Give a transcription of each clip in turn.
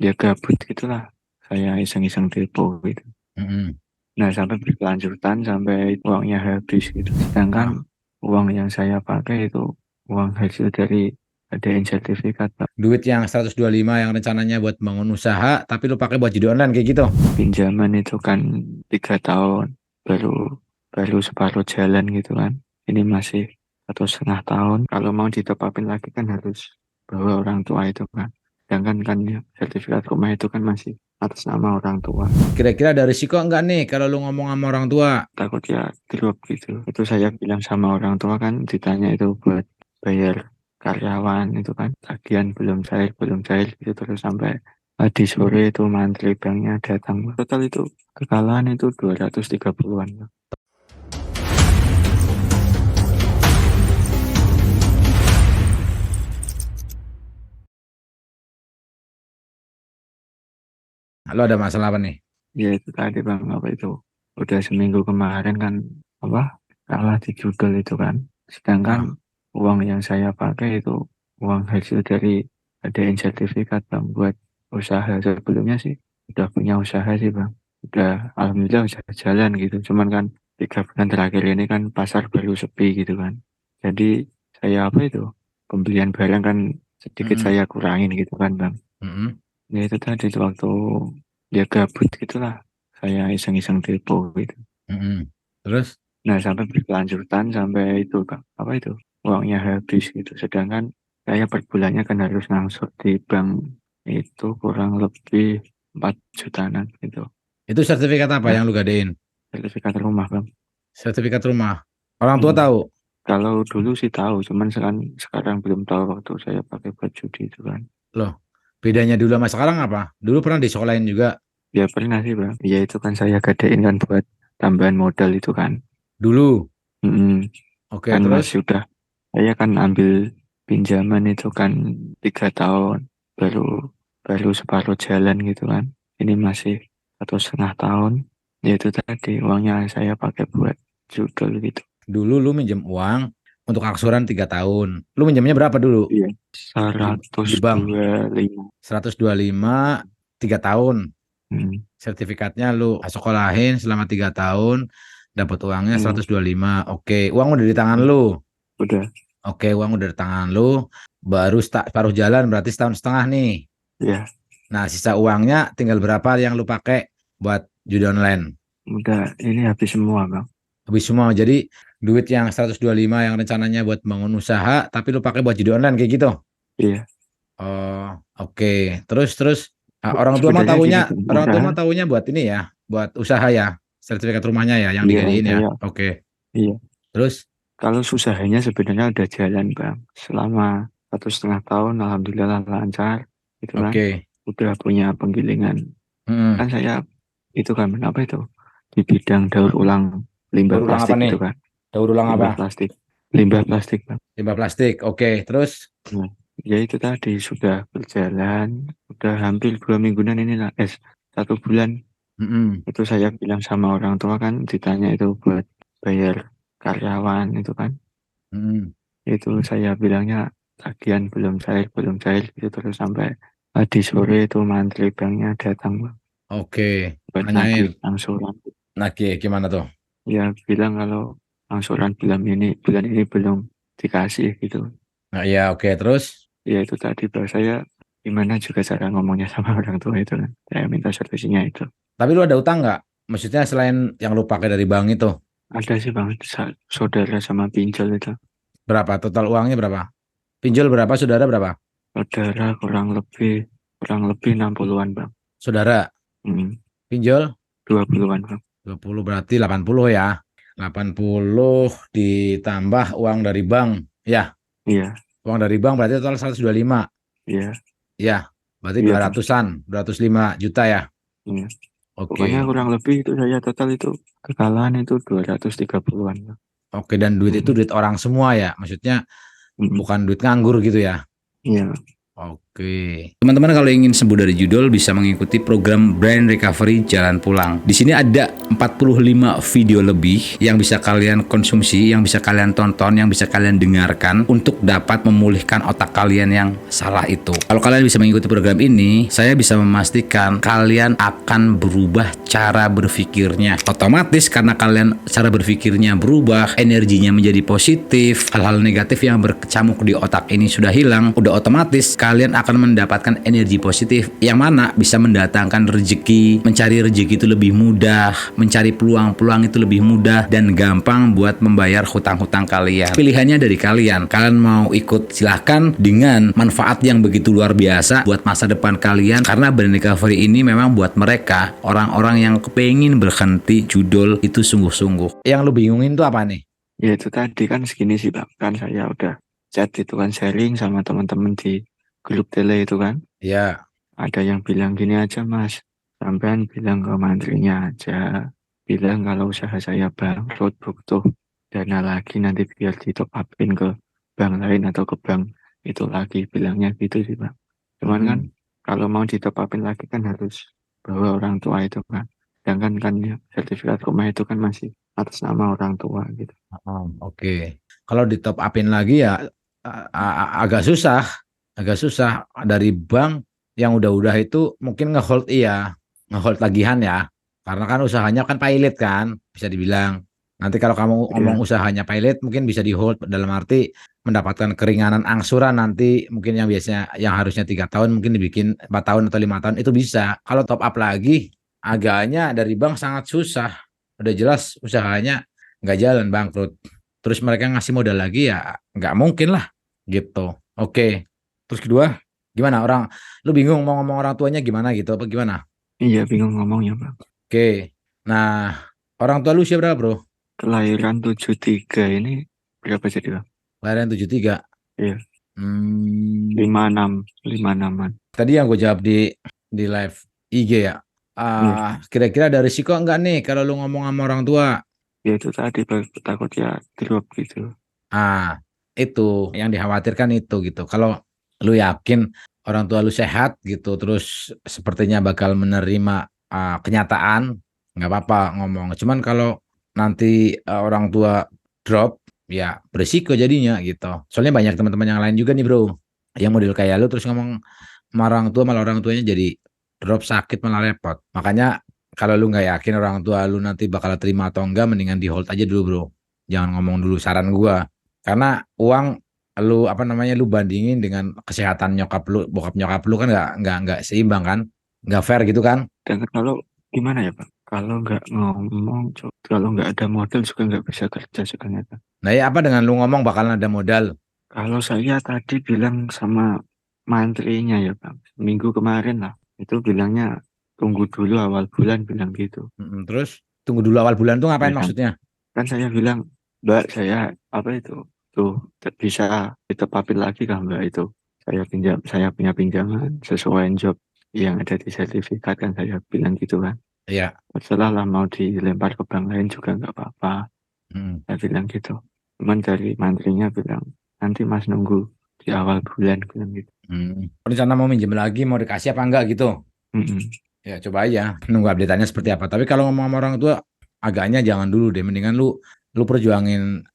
dia gabut gitulah. Saya iseng-iseng depo gitu. Mm-mm. Nah, sampai berkelanjutan sampai uangnya habis gitu. Sedangkan Ah, uang yang saya pakai itu uang hasil dari ADN sertifikat, Pak. duit yang 125 yang rencananya buat bangun usaha, tapi lu pakai buat judi online kayak gitu. Pinjaman itu kan 3 tahun, baru baru separuh jalan gitu kan. Ini masih 1,5 tahun. Kalau mau ditopapin lagi kan harus bawa orang tua itu kan. Sedangkan kan ya, sertifikat rumah itu kan masih atas nama orang tua. Kira-kira ada risiko enggak nih kalau lu ngomong sama orang tua? Takut ya drop gitu. Itu saya bilang sama orang tua kan, ditanya itu buat bayar karyawan itu kan. Tagihan belum cair gitu terus sampai tadi sore itu mantri banknya datang. Total itu kekalahan itu 230-an. Lu ada masalah apa nih? Ya itu tadi bang, apa itu udah seminggu kemarin kan, apa, kalah di judul itu kan. Sedangkan Ah, uang yang saya pakai itu uang hasil dari ADN sertifikat bang, buat usaha. Sebelumnya sih udah punya usaha sih bang, udah alhamdulillah udah jalan gitu. Cuman kan 3 bulan terakhir ini kan pasar baru sepi gitu kan. Jadi saya apa itu, pembelian barang kan sedikit mm-mm, saya kurangin gitu kan bang. mm-mm, Ya itu tadi tuh waktu dia gabut gitulah, saya iseng-iseng depo gitu. mm-mm. Terus? Nah, sampai berkelanjutan sampai itu Kak, apa itu, uangnya habis gitu. Sedangkan saya per bulannya kan harus ngangsur di bank itu kurang lebih 4 jutaan gitu. Itu sertifikat apa Nah, yang lu gadein? sertifikat rumah bang. Sertifikat rumah. Orang tua Iya. tahu? Kalau dulu sih tahu, cuman sekarang belum tahu waktu saya pakai buat judi itu kan. Loh, bedanya dulu sama sekarang apa? Dulu pernah disekolahin juga. Ya pernah sih bang. Ya itu kan saya gadein kan buat tambahan modal itu kan. Dulu. Mm-mm. Oke, Kan terus? masih udah, saya kan ambil pinjaman itu kan 3 tahun, baru baru separuh jalan gitu kan. Ini masih 1,5 tahun. Ya itu tadi uangnya saya pakai buat judul gitu. Dulu lu minjem uang untuk angsuran 3 tahun. Lu minjemnya berapa dulu? Iya, Di, seratus di bank. dua puluh lima 125, 3 tahun. Hmm. Sertifikatnya lu sekolahin selama 3 tahun. Dapat uangnya Iya, 125. Oke, uang udah di tangan iya. lu. Udah, Oke, uang udah di tangan lu. Baru paruh jalan berarti setahun setengah nih. ya, Nah, sisa uangnya tinggal berapa yang lu pakai buat judi online? udah. Ini habis semua bang. Habis semua. Jadi duit yang 125 yang rencananya buat bangun usaha, tapi lu pakai buat judi online kayak gitu. Iya. Oh, oke. Terus orang tua mah Sebenarnya tahunya, gini bang, orang tua usaha. mah tahunya buat ini ya, buat usaha ya, sertifikat rumahnya ya yang Iya, digadiin ya. saya. Oke. Iya. Terus, Kalau usahanya sebenarnya udah jalan bang, selama 1,5 tahun, alhamdulillah lancar, gitu kan. oke. Udah punya penggilingan. Hmm. Kan saya itu kan apa itu, di bidang daur ulang limbah Daur ulang apa plastik nih? gitu kan, Daur ulang apa? limbah plastik, limbah plastik bang. Limbah plastik. Oke. Terus, Nah, ya itu tadi sudah berjalan, udah hampir 2 mingguan inilah, 1 bulan. mm-mm, Itu saya bilang sama orang tua kan, ditanya itu buat bayar karyawan itu kan. mm-mm. Itu saya bilangnya tagihan belum cair gitu terus sampai tadi sore itu mantri banknya datang Bang, Oke. buat Nanyain, nagih angsuran. nagih gimana tuh? Ya bilang kalau angsuran bulan ini belum dikasih gitu. Nah, ya oke. Terus, Ya itu tadi Bang, saya gimana juga cara ngomongnya sama orang tua itu kan. Saya minta solusinya itu. tapi lu ada utang nggak? Maksudnya selain yang lu pakai dari bank itu, Ada sih Bang, saudara sama pinjol itu. berapa? Total uangnya berapa? Pinjol berapa? Saudara berapa? Saudara kurang lebih 60-an Bang. Saudara, Hmm, pinjol 20-an Bang. 20 berarti 80 ya. 80 ditambah uang dari bank. Ya, Iya, uang dari bank berarti total 125. iya, Ya, berarti iya Bang. 200-an, 205 juta ya. Iya. Pokoknya Oke. kurang lebih itu saya total itu kekalahan itu 230-an. Oke, dan duit itu Mm, duit orang semua ya. Maksudnya mm, bukan duit nganggur gitu ya. Iya, Oke. Teman-teman kalau ingin sembuh dari judul bisa mengikuti program Brain Recovery Jalan Pulang. Di sini ada 45 video lebih yang bisa kalian konsumsi, yang bisa kalian tonton, yang bisa kalian dengarkan untuk dapat memulihkan otak kalian yang salah itu. Kalau kalian bisa mengikuti program ini, saya bisa memastikan kalian akan berubah cara berpikirnya. Otomatis karena kalian cara berpikirnya berubah, energinya menjadi positif, hal-hal negatif yang berkecamuk di otak ini sudah hilang, udah otomatis kalian akan mendapatkan energi positif yang mana bisa mendatangkan rezeki. Mencari rezeki itu lebih mudah, mencari peluang-peluang itu lebih mudah dan gampang buat membayar hutang-hutang kalian. Pilihannya dari kalian. Kalian mau ikut silahkan dengan manfaat yang begitu luar biasa buat masa depan kalian, karena Brain Recovery ini memang buat mereka orang-orang yang kepengin berhenti judul itu sungguh-sungguh. Yang lu bingungin tuh apa nih? Ya itu tadi kan segini sih Bang, kan saya udah chat itu kan, sharing sama teman-teman di grup tele itu kan. Ya. Ada yang bilang gini aja Mas, sampean bilang ke mantrinya aja, bilang kalau usaha saya bangkrut, butuh dana lagi nanti biar di top upin ke bank lain atau ke bank itu lagi, bilangnya gitu sih Bang. Cuman kan kalau mau di top upin lagi kan harus bawa orang tua itu kan, sedangkan kan ya, sertifikat rumah itu kan masih atas nama orang tua gitu. Oke. Kalau di top upin lagi ya agak susah. Agak susah dari bank yang udah itu mungkin ngehold ngehold tagihan ya. Karena kan usahanya kan pilot kan, bisa dibilang. Nanti kalau kamu ngomong Iya, usahanya pilot mungkin bisa di hold dalam arti mendapatkan keringanan angsuran nanti mungkin yang biasanya yang harusnya 3 tahun mungkin dibikin 4 tahun atau 5 tahun itu bisa. Kalau top up lagi agaknya dari bank sangat susah. Udah jelas usahanya nggak jalan, bangkrut. Terus mereka ngasih modal lagi ya nggak mungkin lah gitu. Oke. Terus kedua, gimana lu bingung mau ngomong orang tuanya gimana gitu apa gimana? iya bingung ngomongnya Bang. Oke. Nah, orang tua lu siapa berapa, Bro? Kelahiran 73 ini berapa jadi Bang? Kelahiran 73. Iya, Hmm, 56, 56-an. tadi yang gue jawab di live IG ya. Iya, Kira-kira ada risiko enggak nih kalau lu ngomong sama orang tua? ya itu tadi Bang, takut ya drop gitu. Ah, itu yang dikhawatirkan itu gitu. Kalau lu yakin orang tua lu sehat gitu, terus sepertinya bakal menerima kenyataan, nggak apa-apa ngomong. Cuman kalau nanti orang tua drop, ya berisiko jadinya gitu. Soalnya banyak teman-teman yang lain juga nih bro, yang model kayak lu terus ngomong sama orang tua malah orang tuanya jadi drop sakit malah repot. Makanya kalau lu nggak yakin orang tua lu nanti bakal terima atau enggak, mendingan di hold aja dulu bro. Jangan ngomong dulu, saran gua. Karena uang lu apa namanya lu bandingin dengan kesehatan nyokap lu, bokap nyokap lu kan nggak seimbang kan, nggak fair gitu kan. Dan kalau gimana ya Bang? Kalau nggak ngomong, kalau nggak ada modal juga nggak bisa kerja sebenarnya. Nah ya apa dengan lu ngomong bakalan ada modal. Kalau saya tadi bilang sama mantrinya ya Bang, minggu kemarin lah, itu bilangnya tunggu dulu awal bulan bilang gitu. Terus tunggu dulu awal bulan tuh Ya ngapain kan? maksudnya? Kan saya bilang, Mbak, saya apa itu? Tuh, bisa ditepapin lagi kan Mbak itu? Saya punya pinjaman sesuai job yang ada di sertifikat kan saya bilang gitu kan. Iya. Terserah lah mau dilempar ke bank lain juga nggak apa-apa. Mm. Saya bilang gitu. Cuman dari mantrinya bilang, nanti Mas nunggu di awal bulan bilang gitu. Rencana mau minjem lagi mau dikasih apa enggak gitu? Mm-mm. Ya coba aja nunggu update-annya seperti apa. Tapi kalau ngomong sama orang tua agaknya jangan dulu deh. Mendingan lu perjuangin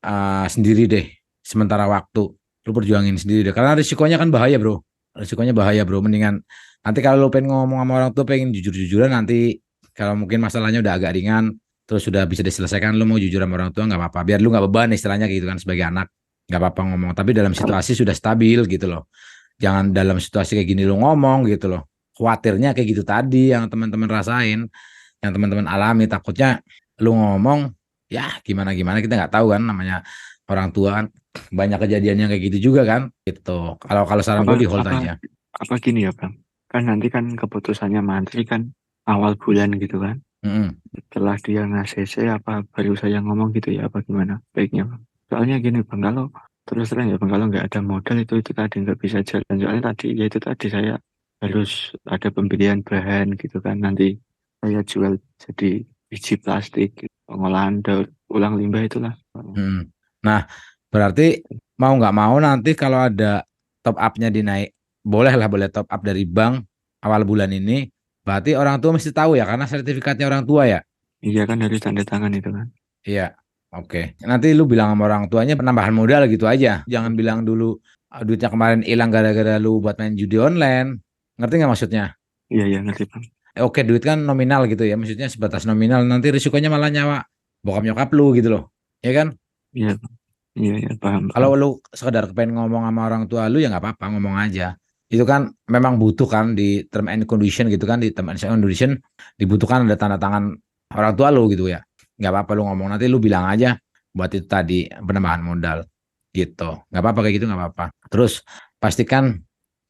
sendiri deh sementara waktu. Lu perjuangin sendiri deh. Karena risikonya kan bahaya, Bro. Risikonya bahaya, Bro. Mendingan nanti kalau lu pengen ngomong sama orang tua pengen jujur-jujuran nanti kalau mungkin masalahnya udah agak ringan terus sudah bisa diselesaikan lu mau jujur sama orang tua nggak apa-apa. Biar lu nggak beban istilahnya gitu kan sebagai anak. Nggak apa-apa ngomong. Tapi dalam Kalau situasi sudah stabil gitu loh. Jangan dalam situasi kayak gini lu ngomong gitu loh. Khawatirnya kayak gitu tadi yang teman-teman rasain, yang teman-teman alami, takutnya lu ngomong ya gimana-gimana kita nggak tahu kan namanya orang tua kan banyak kejadian yang kayak gitu juga kan gitu. Kalau kalau saran apa gue di hold apa aja. apa gini ya Bang? Kan nanti kan keputusannya mantri kan awal bulan gitu kan. Mm-mm. Setelah dia nge-CC apa baru saya ngomong gitu ya apa gimana baiknya Bang? Soalnya gini Bang, kalau terus terang ya Bang, kalau nggak ada modal itu tadi nggak bisa jalan. Soalnya tadi ya itu tadi saya harus ada pembelian bahan gitu kan. Nanti saya jual jadi biji plastik, gitu. Pengolahan daur ulang limbah itulah. Mm. Nah berarti mau nggak mau nanti kalau ada top upnya dinaik boleh top up dari bank awal bulan ini. Berarti orang tua mesti tahu ya, karena sertifikatnya orang tua ya. Iya kan harus tanda tangan itu kan. Iya, oke. Nanti lu bilang sama orang tuanya penambahan modal gitu aja. Jangan bilang dulu duitnya kemarin hilang gara-gara lu buat main judi online. Ngerti nggak maksudnya? Iya iya ngerti bang. Oke, duit kan nominal gitu ya. Maksudnya sebatas nominal. Nanti risikonya malah nyawa bokap nyokap lu gitu loh. Ya kan? Iya Bang. Iya iya paham Kalau paham. lu sekedar pengen ngomong sama orang tua lu ya nggak apa-apa, ngomong aja. Itu kan memang butuh kan di term and condition gitu kan, di term and condition dibutuhkan ada tanda tangan orang tua lu gitu ya. Nggak apa-apa lu ngomong, nanti lu bilang aja buat itu tadi penambahan modal gitu. Nggak apa-apa kayak gitu, nggak apa-apa. Terus pastikan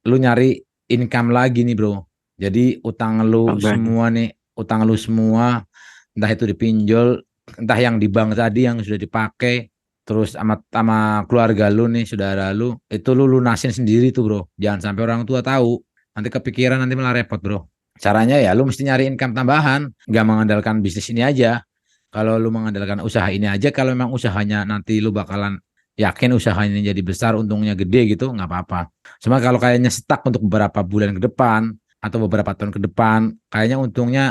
lu nyari income lagi nih bro. Jadi Tambahan. utang lu semua entah itu dipinjol, entah yang di bank tadi yang sudah dipakai, terus sama keluarga lu nih, saudara lu, itu lu lunasin sendiri tuh bro. Jangan sampai orang tua tahu. Nanti kepikiran, nanti malah repot bro. Caranya ya lu mesti nyari income tambahan, nggak mengandalkan bisnis ini aja. Kalau lu mengandalkan usaha ini aja, kalau memang usahanya nanti lu bakalan yakin usahanya jadi besar, untungnya gede gitu, nggak apa-apa. Cuma kalau kayaknya stuck untuk beberapa bulan ke depan atau beberapa tahun ke depan, kayaknya untungnya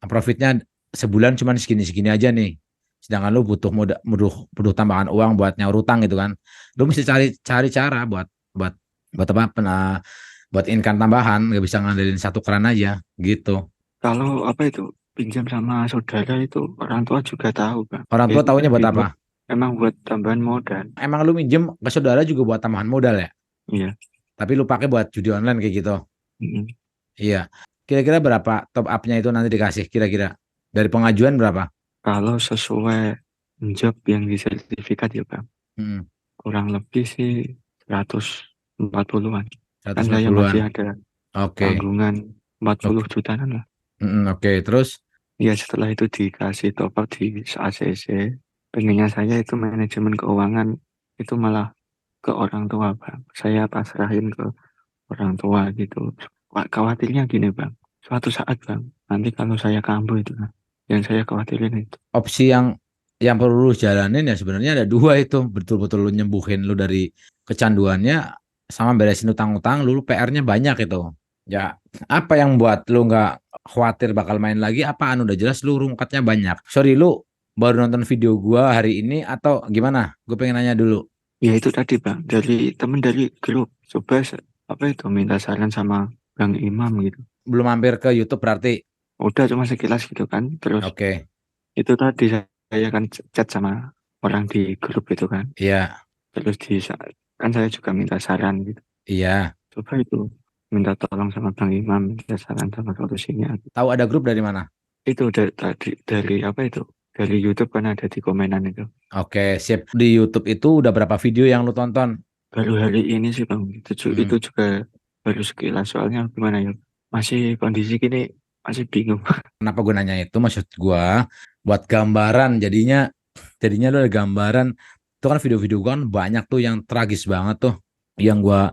profitnya sebulan cuma segini-segini aja nih. Sedangkan lu butuh tambahan uang buat nyaur utang gitu kan. Lu mesti cari cara buat buat apa? Buat income tambahan, nggak bisa ngandelin satu keran aja gitu. Kalau apa itu pinjam sama saudara itu orang tua juga tahu bang. Orang Ya tua itu taunya tadi buat apa? buat emang buat tambahan modal. Emang lu minjem ke saudara juga buat tambahan modal ya? Iya. Tapi lu pakai buat judi online kayak gitu. Mm-mm. Iya. Kira-kira berapa top up-nya itu nanti dikasih kira-kira? Dari pengajuan berapa? Kalau sesuai job yang di sertifikat ya bang, Hmm, kurang lebih sih 140-an. Kan saya 140-an. masih ada Oke. tanggungan 40 Oke. jutaan lah. Oke. Terus Ya setelah itu dikasih top up di ACC, pengennya saya itu manajemen keuangan itu malah ke orang tua bang. Saya pasrahin ke orang tua gitu. Khawatirnya gini bang, suatu saat bang, nanti kalau saya kambuh itu kan, yang saya khawatirin itu. opsi yang perlu lu jalanin ya sebenarnya ada dua itu, betul-betul lu nyembuhin lu dari kecanduannya sama beresin utang-utang lu PR-nya banyak itu ya. Apa yang buat lu nggak khawatir bakal main lagi, apaan? Udah jelas lu rungkatnya banyak. Sorry, lu baru nonton video gua hari ini atau gimana? Gue pengen nanya dulu. Ya itu tadi bang, dari temen dari grup, coba apa itu minta saran sama Bang Imam gitu. Belum mampir ke YouTube berarti? Udah cuma sekilas gitu kan, terus Oke. itu tadi saya kan chat sama orang di grup itu kan, Iya. terus kan saya juga minta saran gitu. Iya. Coba itu minta tolong sama Bang Imam, minta saran sama solusinya. Tahu ada grup dari mana? Itu dari tadi dari apa itu? Dari YouTube kan ada di komenan itu. Oke, sip. Di YouTube itu udah berapa video yang lu tonton? Baru hari ini sih Bang, itu Mm-mm. juga baru sekilas soalnya gimana ya? Masih kondisi gini masih bingung. Kenapa gue nanya itu? Maksud gue buat gambaran, jadinya lu ada gambaran. Itu kan video-video gue kan banyak tuh yang tragis banget tuh, yang gue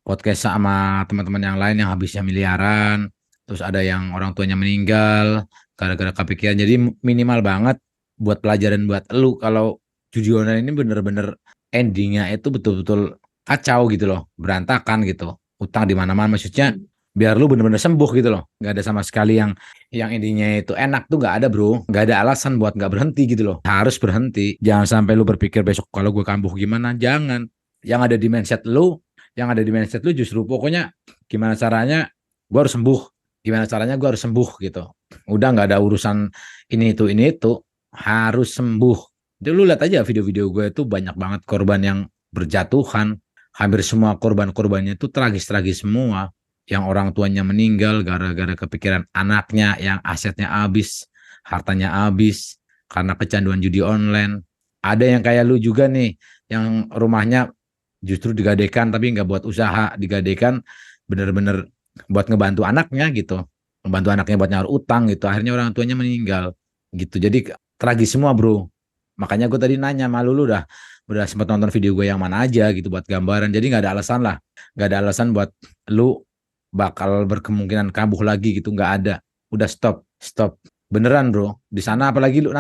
podcast sama teman-teman yang lain yang habisnya miliaran, terus ada yang orang tuanya meninggal gara-gara kepikiran. Jadi minimal banget buat pelajaran buat lu kalau judi online ini bener-bener endingnya itu betul-betul kacau gitu loh, berantakan gitu, utang di mana-mana. Maksudnya biar lu bener-bener sembuh gitu loh, nggak ada sama sekali yang intinya itu enak tuh, nggak ada bro. Nggak ada alasan buat nggak berhenti gitu loh, harus berhenti. Jangan sampai lu berpikir besok kalau gue kambuh gimana, jangan. Yang ada di mindset lu justru pokoknya gimana caranya gue harus sembuh, gimana caranya gue harus sembuh gitu. Udah nggak ada urusan ini itu harus sembuh. Jadi lu lihat aja video-video gue itu banyak banget korban yang berjatuhan. Hampir semua korban-korbannya itu tragis-tragis semua, yang orang tuanya meninggal gara-gara kepikiran anaknya yang asetnya habis, hartanya habis karena kecanduan judi online. Ada yang kayak lu juga nih, yang rumahnya justru digadekan tapi nggak buat usaha, digadekan bener-bener buat ngebantu anaknya gitu, ngebantu anaknya buat nyaur utang gitu. Akhirnya orang tuanya meninggal gitu. Jadi tragis semua bro. Makanya gue tadi nanya malu, lu udah sempat nonton video gue yang mana aja gitu buat gambaran. Jadi nggak ada alasan lah, nggak ada alasan buat lu bakal berkemungkinan kambuh lagi gitu, nggak ada. Udah stop beneran bro di sana. Apalagi lu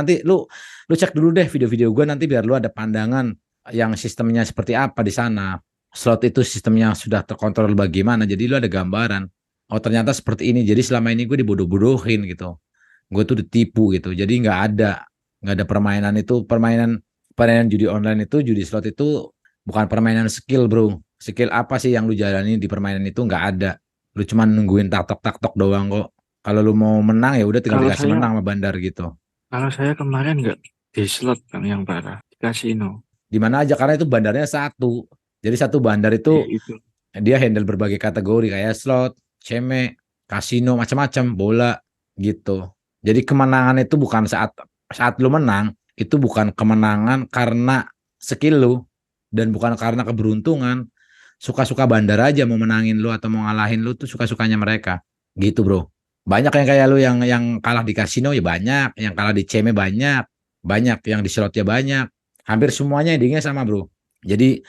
cek dulu deh video-video gue nanti biar lu ada pandangan yang sistemnya seperti apa di sana. slot itu sistemnya sudah terkontrol bagaimana, jadi lu ada gambaran. Oh ternyata seperti ini, jadi selama ini gue dibodoh-bodohin gitu. Gue tuh ditipu gitu, jadi nggak ada permainan itu, permainan judi online itu, judi slot itu bukan permainan skill bro. Skill apa sih yang lu jalani di permainan itu nggak ada. Lu cuma nungguin tak tok doang kok. Kalau lu mau menang ya udah tinggal Kalau dikasih saya menang sama bandar gitu. kalau saya kemarin nggak di slot Bang yang parah, di kasino. Di mana aja karena itu bandarnya satu. Jadi satu bandar Iya itu itu. dia handle berbagai kategori kayak slot, ceme, kasino, macam-macam, bola gitu. Jadi kemenangan itu bukan saat saat lu menang, itu bukan kemenangan karena skill lu dan bukan karena keberuntungan. Suka-suka bandar aja mau menangin lu atau mau ngalahin lu tuh suka-sukanya mereka. Gitu, Bro. Banyak yang kayak lu yang kalah di kasino ya banyak, yang kalah di ceme banyak, banyak yang di slot ya banyak. Hampir semuanya endingnya sama, Bro. Jadi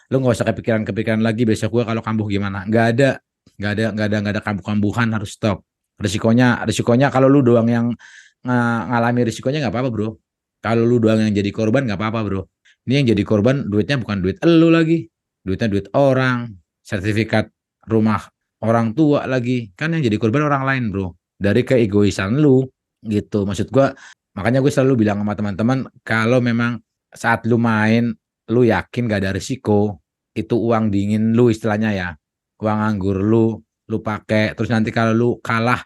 lu nggak usah kepikiran-kepikiran lagi besok gua kalau kambuh gimana. Nggak ada kambuh-kambuhan, harus stop. Risikonya kalau lu doang yang ngalami risikonya nggak apa-apa bro. Kalau lu doang yang jadi korban nggak apa-apa bro. Ini yang jadi korban duitnya bukan duit elu lagi, duitnya duit orang, sertifikat rumah orang tua lagi, kan yang jadi korban orang lain bro. Dari keegoisan lu gitu. Maksud gua, makanya gue selalu bilang sama teman-teman, kalau memang saat lu main lu yakin gak ada risiko, itu uang dingin lu istilahnya ya, uang anggur lu pakai, terus nanti kalau lu kalah,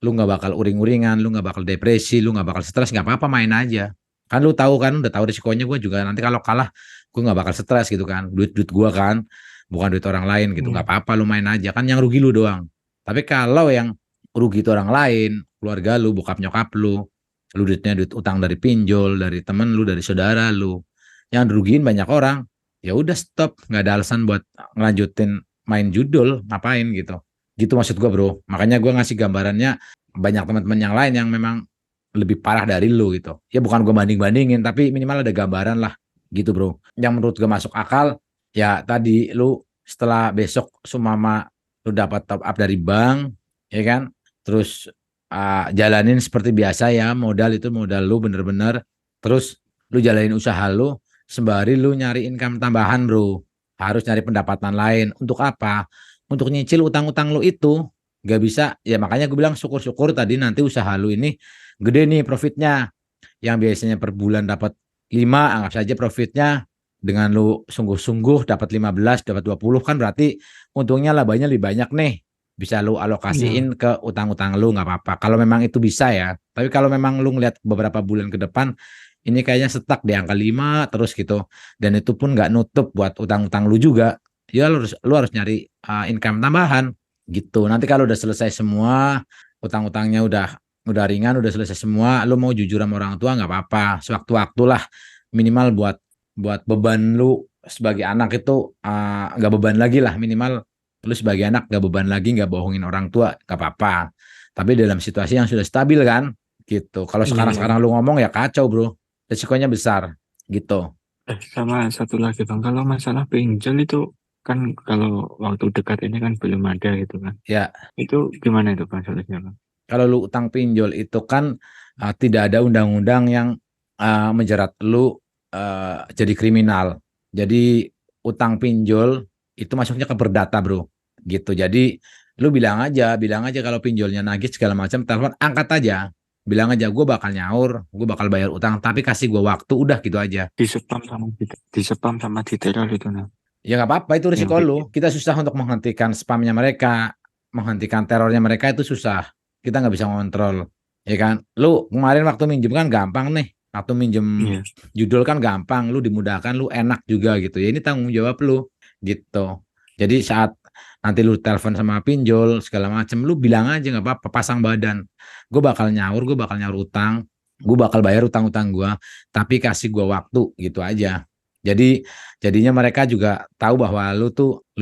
lu nggak bakal uring-uringan, lu nggak bakal depresi, lu nggak bakal stres, nggak apa-apa main aja. Kan lu tahu kan, udah tahu risikonya. Gue juga nanti kalau kalah, gue nggak bakal stres gitu kan, duit gue kan, bukan duit orang lain gitu, nggak Iya. apa-apa lu main aja, kan yang rugi lu doang. Tapi kalau yang rugi itu orang lain, keluarga lu, bokap nyokap lu duitnya duit utang dari pinjol, dari temen lu, dari saudara lu, yang dirugiin banyak orang, ya udah stop, nggak ada alasan buat ngelanjutin main judul, ngapain gitu. Gitu maksud gue bro. Makanya gue ngasih gambarannya, banyak teman-teman yang lain yang memang lebih parah dari lu gitu. Ya bukan gue banding-bandingin, tapi minimal ada gambaran lah gitu bro. Yang menurut gue masuk akal, ya tadi lu setelah besok sumama lu dapat top up dari bank, ya kan? Terus jalanin seperti biasa ya, modal itu modal lu bener-bener. Terus lu jalanin usaha lu, sembari lu nyari income tambahan bro. Harus nyari pendapatan lain. Untuk apa? Untuk nyicil utang-utang lu itu. Gak bisa, ya makanya gue bilang syukur-syukur tadi nanti usaha lu ini gede nih profitnya. Yang biasanya per bulan dapat 5, anggap saja profitnya dengan lu sungguh-sungguh dapat 15, dapat 20, kan berarti untungnya labanya lebih banyak nih. Bisa lu Iya. alokasiin ke utang-utang lu nggak apa-apa. Kalau memang itu bisa ya. Tapi kalau memang lu ngeliat beberapa bulan ke depan ini kayaknya stuck di angka 5 terus gitu. Dan itu pun nggak nutup buat utang-utang lu juga. Ya lu harus nyari income tambahan gitu. Nanti kalau udah selesai semua, utang-utangnya udah ringan, udah selesai semua, lu mau jujur sama orang tua nggak apa-apa. Sewaktu-waktu lah, minimal buat buat beban lu sebagai anak itu nggak beban lagi lah, minimal lu sebagai anak nggak beban lagi, nggak bohongin orang tua, nggak apa-apa. Tapi dalam situasi yang sudah stabil kan, gitu. Kalau Iya, sekarang-sekarang iya. lu ngomong ya kacau bro, resikonya besar, gitu. Sama satu lagi Bang, kalau masalah pinjol itu kan kalau waktu dekat ini kan belum ada gitu kan. Ya, Itu gimana itu Bang solusinya Bang? kalau lu utang pinjol itu kan tidak ada undang-undang yang menjerat lu jadi kriminal. Jadi utang pinjol itu masuknya ke perdata bro, gitu. Jadi lu bilang aja kalau pinjolnya nagih segala macam, telepon angkat aja, bilang aja gue bakal nyaur, gue bakal bayar utang, tapi kasih gue waktu, udah gitu aja. Di spam sama di teror itu nah Ya nggak apa-apa, itu yang risiko bikin. lu. Kita susah untuk menghentikan spamnya mereka, menghentikan terornya mereka itu susah. Kita nggak bisa ngontrol, ya kan? Lu kemarin waktu minjem kan gampang nih. Waktu minjem Iya. judul kan gampang, lu dimudahkan, lu enak juga gitu. Ya ini tanggung jawab lu, gitu. Jadi saat nanti lu telepon sama pinjol segala macem, lu bilang aja nggak apa-apa, pasang badan. Gue bakal nyaur utang, gue bakal bayar utang-utang gue, tapi kasih gue waktu gitu aja. Jadi jadinya mereka juga tahu bahwa lu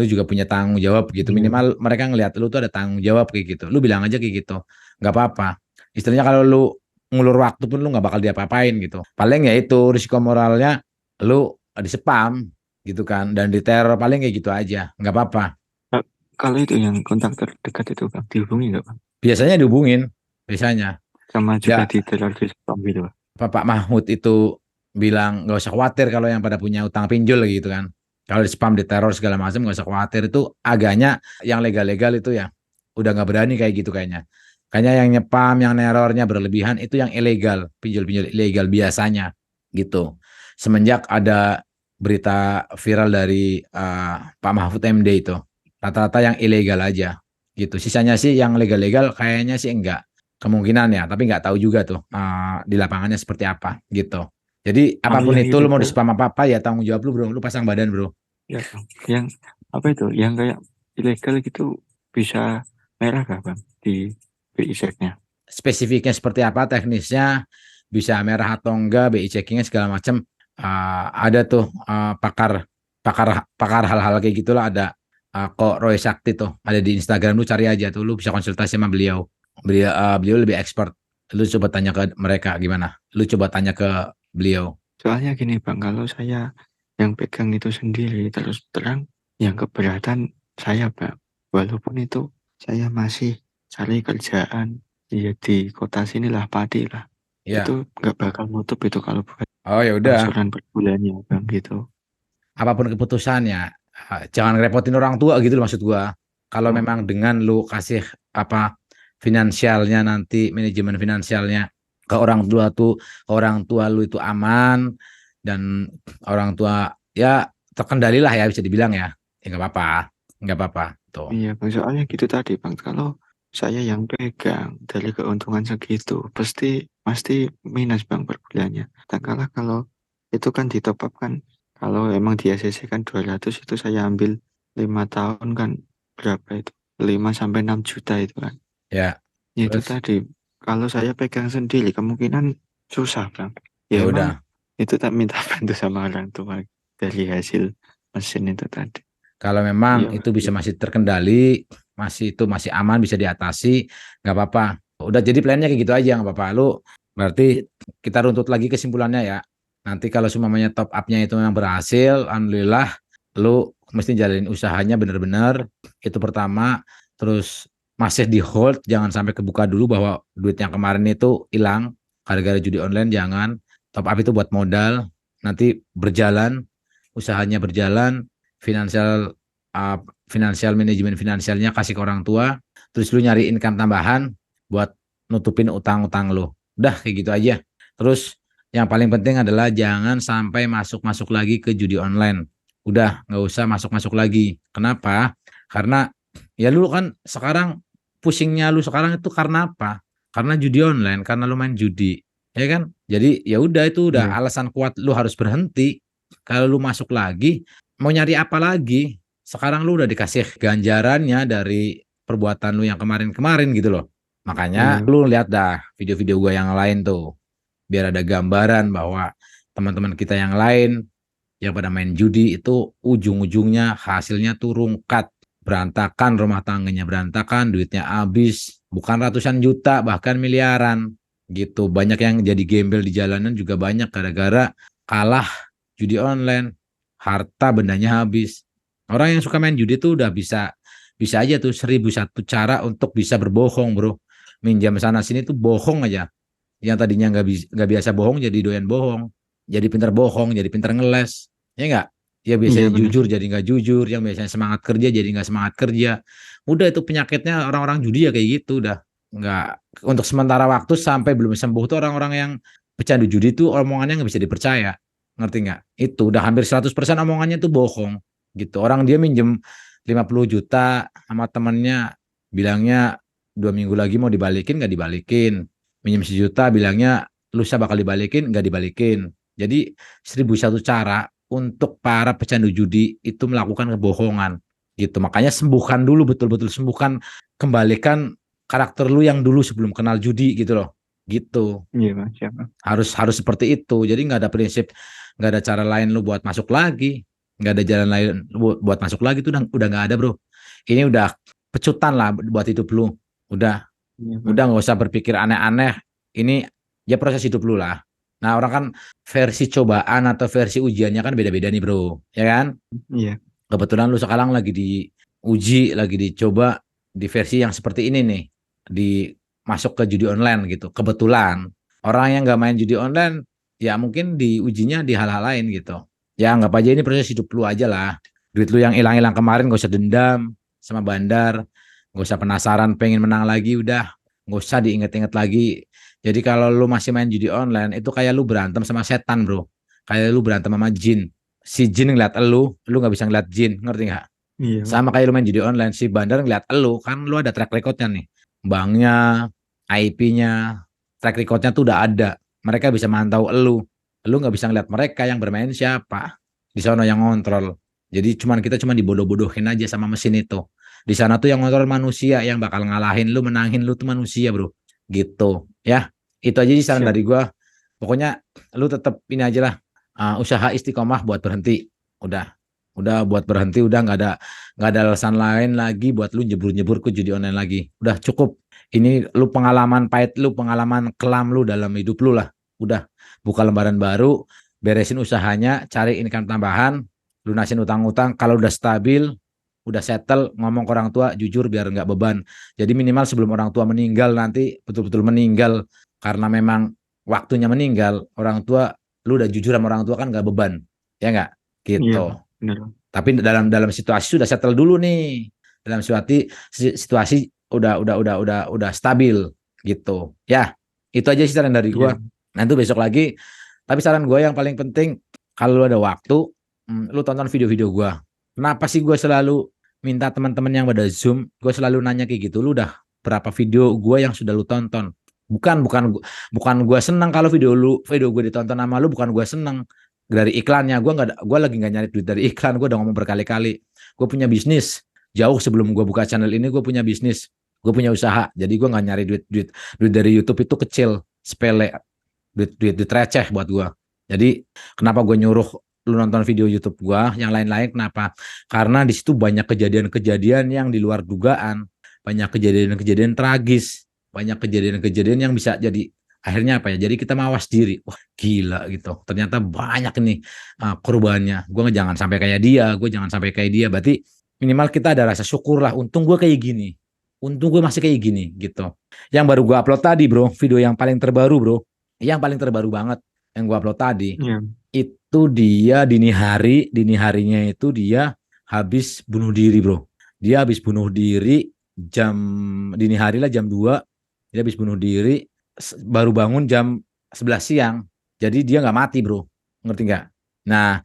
juga punya tanggung jawab gitu. Iya. Minimal mereka ngelihat lu tuh ada tanggung jawab kayak gitu. Lu bilang aja kayak gitu. Nggak apa-apa. Istilahnya kalau lu ngulur waktu pun lu nggak bakal diapa-apain gitu. Paling ya itu risiko moralnya lu di spam gitu kan, dan di teror paling kayak gitu aja. Nggak apa-apa. Kalau itu yang kontak terdekat itu Bang, dihubungi nggak Bang? Biasanya dihubungin, biasanya. Sama juga Ya di teror di spam gitu Bang. Pak Mahmud itu bilang nggak usah khawatir kalau yang pada punya utang pinjol gitu kan. Kalau di spam, di teror segala macam nggak usah khawatir, itu agaknya yang legal-legal itu ya udah nggak berani kayak gitu kayaknya. Kayaknya yang nyepam, yang nerornya berlebihan itu yang ilegal, pinjol-pinjol ilegal biasanya gitu. Semenjak ada berita viral dari Pak Mahfud MD itu, rata-rata yang ilegal aja gitu. Sisanya sih yang legal-legal kayaknya sih enggak, kemungkinan ya, tapi nggak tahu juga tuh di lapangannya seperti apa gitu. Jadi Kalau apapun yang itu lu mau di ilegal, spam apa-apa ya tanggung jawab lu bro, lu pasang badan bro. ya Bang, yang apa itu, yang kayak ilegal gitu bisa merah gak Bang di BI check-nya? Spesifiknya seperti apa, teknisnya bisa merah atau enggak, BI checkingnya segala macam. Ada tuh pakar pakar pakar hal-hal kayak gitulah, ada kok Roy Sakti tuh, ada di Instagram, lu cari aja tuh, lu bisa konsultasi sama beliau. Beliau lebih expert. Lu coba tanya ke mereka gimana, lu coba tanya ke beliau. Soalnya gini Bang, kalau saya yang pegang itu sendiri terus terang yang keberatan saya Bang. Walaupun itu saya masih cari kerjaan ya di kota sinilah, Pati lah. Itu Ya, nggak bakal nutup itu kalau bukan oh ya udah, angsuran per bulannya Bang gitu. apapun keputusannya, jangan repotin orang tua gitu loh, maksud gua. Kalau Oh, memang dengan lu kasih apa finansialnya, nanti manajemen finansialnya ke orang tua tuh, orang tua lu itu aman, dan orang tua ya terkendali lah ya, bisa dibilang ya, ya nggak apa-apa, nggak apa-apa tuh. iya Bang, soalnya gitu tadi Bang, kalau saya yang pegang dari keuntungan segitu pasti pasti minus Bang per bulannya. Dan kalau itu kan di top up kan, kalau emang di ACC kan 200, itu saya ambil 5 tahun kan berapa itu, 5 sampai 6 juta itu kan. Ya, Ya itu terus tadi, kalau saya pegang sendiri kemungkinan susah Bang. Ya ya emang udah. itu tak minta bantu sama orang tua dari hasil mesin itu tadi. Kalau memang Iya itu Bang. bisa masih terkendali, masih aman, bisa diatasi, nggak apa-apa. Udah, jadi plannya kayak gitu aja, nggak apa-apa. Lu berarti kita runtut lagi kesimpulannya ya. Nanti kalau semuanya top up-nya itu memang berhasil, alhamdulillah, lu mesti jalanin usahanya bener-bener. Itu pertama. Terus masih di hold, jangan sampai kebuka dulu bahwa duit yang kemarin itu hilang gara-gara judi online, jangan. Top up itu buat modal, nanti berjalan, usahanya berjalan, finansial uh, finansial manajemen finansialnya kasih ke orang tua, terus lu nyari income tambahan buat nutupin utang-utang lu. Udah kayak gitu aja. Terus yang paling penting adalah jangan sampai masuk-masuk lagi ke judi online. Udah nggak usah masuk-masuk lagi. Kenapa? Karena ya lu kan sekarang, pusingnya lu sekarang itu karena apa? Karena judi online, karena lu main judi, ya kan? Jadi ya udah, itu udah Iya. alasan kuat lu harus berhenti. Kalau lu masuk lagi, mau nyari apa lagi? Sekarang lu udah dikasih ganjarannya dari perbuatan lu yang kemarin-kemarin gitu loh. Makanya Iya. lu lihat dah video-video gua yang lain tuh, biar ada gambaran bahwa teman-teman kita yang lain yang pada main judi itu ujung-ujungnya hasilnya tuh rungkat, berantakan, rumah tangganya berantakan, duitnya habis, bukan ratusan juta, bahkan miliaran gitu. Banyak yang jadi gembel di jalanan juga banyak gara-gara kalah judi online, harta bendanya habis. Orang yang suka main judi tuh udah bisa bisa aja tuh 1001 cara untuk bisa berbohong bro. Minjam sana sini tuh bohong aja. Yang tadinya nggak biasa bohong jadi doyan bohong, jadi pintar bohong, jadi pintar ngeles, ya nggak? Ya Iya biasanya benar. jujur jadi nggak jujur, yang biasanya semangat kerja jadi nggak semangat kerja. Udah, itu penyakitnya orang-orang judi ya kayak gitu udah. Nggak, untuk sementara waktu sampai belum sembuh tuh orang-orang yang pecandu judi tuh omongannya nggak bisa dipercaya, ngerti nggak? Itu udah hampir 100% omongannya tuh bohong gitu. Orang dia minjem 50 juta sama temennya, bilangnya 2 minggu lagi mau dibalikin, nggak dibalikin. Minjem 1 juta bilangnya lusa bakal dibalikin, nggak dibalikin. Jadi 1001 cara untuk para pecandu judi itu melakukan kebohongan gitu. Makanya sembuhkan dulu, betul-betul sembuhkan, kembalikan karakter lu yang dulu sebelum kenal judi gitu loh. Gitu. Iya Bang, siapa? Harus harus seperti itu. Jadi nggak ada prinsip, nggak ada cara lain lu buat masuk lagi, nggak ada jalan lain buat masuk lagi, tuh udah nggak ada bro. Ini udah pecutan lah buat hidup lu. Udah Iya Bang. udah nggak usah berpikir aneh-aneh. Ini ya proses hidup lu lah. Nah, orang kan versi cobaan atau versi ujiannya kan beda-beda nih bro, ya kan? Iya. Kebetulan lu sekarang lagi diuji, lagi dicoba di versi yang seperti ini nih, di masuk ke judi online gitu. Kebetulan orang yang nggak main judi online ya mungkin diujinya di hal-hal lain gitu. Ya anggap aja ini proses hidup lu aja lah. Duit lu yang hilang-hilang kemarin gak usah dendam sama bandar, gak usah penasaran pengen menang lagi, udah gak usah diinget-inget lagi. Jadi kalau lu masih main judi online itu kayak lu berantem sama setan bro, kayak lu berantem sama jin. Si jin ngeliat lu gak bisa ngeliat jin, ngerti gak? Iya, Pak. Sama kayak lu main judi online, si bandar ngeliat lu, kan lu ada track recordnya nih, banknya, IP-nya, track recordnya tuh udah ada. Mereka bisa mantau lu nggak bisa ngeliat mereka yang bermain siapa, di sana yang ngontrol. Jadi kita cuma dibodoh-bodohin aja sama mesin itu. Di sana tuh yang ngontrol manusia, yang bakal ngalahin lu, menangin lu tuh manusia bro, gitu ya. Itu aja sih saran Siap. dari gua. Pokoknya lu tetap ini aja lah, usaha istiqomah buat berhenti. Udah buat berhenti, udah nggak ada alasan lain lagi buat lu nyebur-nyebur ke judi online lagi. Udah cukup. Ini lu pengalaman pahit lu, pengalaman kelam lu dalam hidup lu lah. Udah, buka lembaran baru, beresin usahanya, cari income tambahan, lunasin utang-utang. Kalau udah stabil, udah settle, ngomong ke orang tua jujur biar nggak beban. Jadi minimal sebelum orang tua meninggal nanti, betul-betul meninggal karena memang waktunya meninggal, orang tua lu udah jujur sama orang tua kan nggak beban. Ya nggak? Iya, Gitu. Pak. Benar, Pak. Tapi dalam situasi sudah settle dulu nih. Dalam situasi udah stabil gitu. Ya, itu aja sih saran dari gua. Iya. Nanti besok lagi. Tapi saran gua yang paling penting kalau lu ada waktu, lu tonton video-video gua. Kenapa sih gua selalu minta teman-teman yang pada Zoom, gua selalu nanya kayak gitu. Lu udah berapa video gua yang sudah lu tonton? Bukan gua senang kalau video gua ditonton sama lu, bukan gua senang dari iklannya. Gue lagi nggak nyari duit dari iklan. Gue udah ngomong berkali-kali, gue punya bisnis jauh sebelum gue buka channel ini. Gue punya bisnis, gue punya usaha. Jadi gue nggak nyari duit dari YouTube, itu kecil, sepele, duit receh buat gue. Jadi kenapa gue nyuruh lu nonton video YouTube gue yang lain-lain? Kenapa? Karena di situ banyak kejadian-kejadian yang di luar dugaan, banyak kejadian-kejadian tragis, banyak kejadian-kejadian yang bisa jadi akhirnya apa ya? Jadi kita mawas diri. Wah, gila gitu. Ternyata banyak nih korbannya. Gue jangan sampai kayak dia, gue jangan sampai kayak dia. Berarti minimal kita ada rasa syukur lah. Untung gue kayak gini. Untung gue masih kayak gini gitu. Yang baru gue upload tadi bro, video yang paling terbaru bro. Yang paling terbaru banget yang gue upload tadi. Iya. Itu dia dini harinya itu dia habis bunuh diri bro. Dia habis bunuh diri jam dini hari lah, jam 2. Dia habis bunuh diri, baru bangun jam 11 siang. Jadi dia nggak mati bro, ngerti nggak? Nah,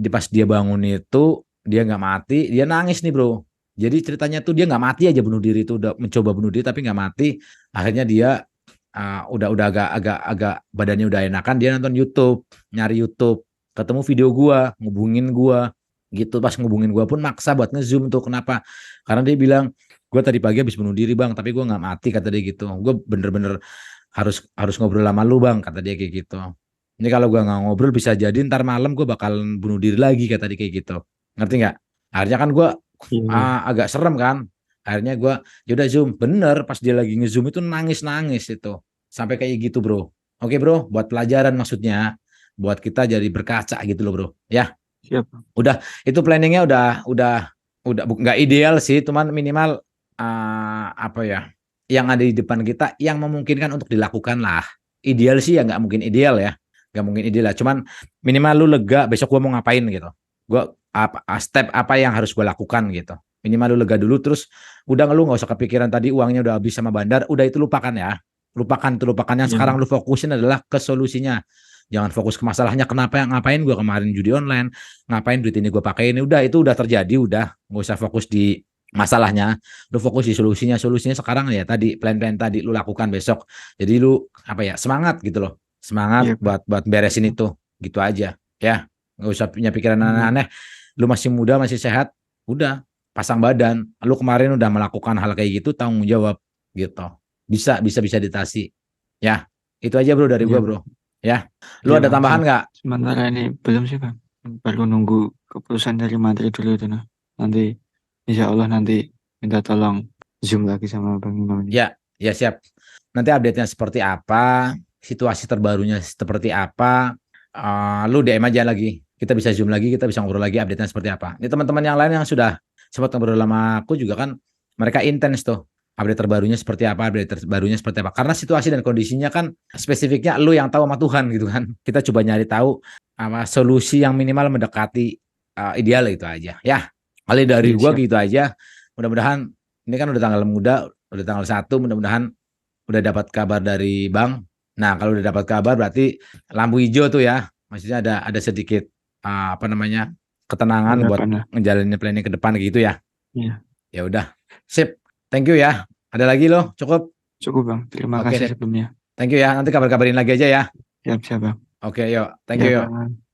pas dia bangun itu dia nggak mati, dia nangis nih bro. Jadi ceritanya tuh dia nggak mati aja, bunuh diri itu udah mencoba bunuh diri tapi nggak mati. Akhirnya dia udah agak badannya udah enakan, dia nonton YouTube, nyari YouTube, ketemu video gua, ngubungin gua gitu. Pas ngubungin gua pun maksa buat ngezoom tuh. Kenapa? Karena dia bilang, gue tadi pagi habis bunuh diri bang, tapi gue nggak mati, kata dia gitu. Gue bener-bener harus ngobrol sama lu bang, kata dia kayak gitu. Ini kalau gue nggak ngobrol bisa jadi ntar malam gue bakal bunuh diri lagi, kata dia kayak gitu. Ngerti nggak? Akhirnya kan gue Iya. agak serem kan. Akhirnya gue yaudah zoom. Bener pas dia lagi ngezoom itu nangis itu sampai kayak gitu bro. Oke bro, buat pelajaran maksudnya, buat kita jadi berkaca gitu loh bro. Ya, Siap. udah itu planningnya udah nggak ideal sih, cuman minimal apa ya, yang ada di depan kita yang memungkinkan untuk dilakukan lah. Ideal sih ya nggak mungkin ideal ya, nggak mungkin ideal lah. Cuman minimal lu lega besok gua mau ngapain gitu. Gua step apa yang harus gua lakukan gitu. Minimal lu lega dulu, terus udah lu nggak usah kepikiran tadi uangnya udah habis sama bandar. Udah itu lupakan ya, lupakan. Yang Iya. sekarang lu fokusin adalah ke solusinya. Jangan fokus ke masalahnya, kenapa ngapain gue kemarin judi online, ngapain duit ini gue pakai ini. Udah itu udah terjadi, udah nggak usah fokus di masalahnya, lu fokus di solusinya. Sekarang ya tadi plan-plan tadi lu lakukan besok. Jadi lu apa ya, semangat gitu loh, semangat Iya, Pak. buat beresin itu gitu aja ya. Nggak usah punya pikiran Iya. aneh-aneh. Lu masih muda, masih sehat, udah pasang badan. Lu kemarin udah melakukan hal kayak gitu, tanggung jawab gitu. Bisa ditasi ya. Itu aja bro dari Iya, gue Pak. bro ya. Lu Iya, ada Bang. tambahan Siap. nggak? Sementara ini belum sih, Bang. Baru nunggu keputusan dari materi dulu itu, nah. Nanti, insya Allah nanti minta tolong Zoom lagi sama Bang Imam ini. Ya siap. Nanti update-nya seperti apa, situasi terbarunya seperti apa, lu DM aja lagi. Kita bisa Zoom lagi, kita bisa ngobrol lagi update-nya seperti apa. Ini teman-teman yang lain yang sudah sempat ngobrol sama aku juga kan, mereka intens tuh. Update terbarunya seperti apa, Karena situasi dan kondisinya kan spesifiknya lu yang tahu sama Tuhan gitu kan. Kita coba nyari tahu solusi yang minimal mendekati ideal itu aja. Ya, kali dari Iya, gua siap. gitu aja. Mudah-mudahan ini kan udah tanggal muda, udah tanggal 1, mudah-mudahan udah dapat kabar dari Bang. Nah, kalau udah dapat kabar berarti lampu hijau tuh ya. Maksudnya ada sedikit apa namanya? Ketenangan buat Harapan lah. ngejalanin planning ke depan gitu ya. Iya, Ya udah. Sip. Thank you ya. Ada lagi loh, cukup. cukup Bang. Terima Oke, kasih sip. sebelumnya. Thank you ya. Nanti kabar-kabarin lagi aja ya. Siap, siap Bang. Oke, yuk. Thank Ya you, yuk. Bang.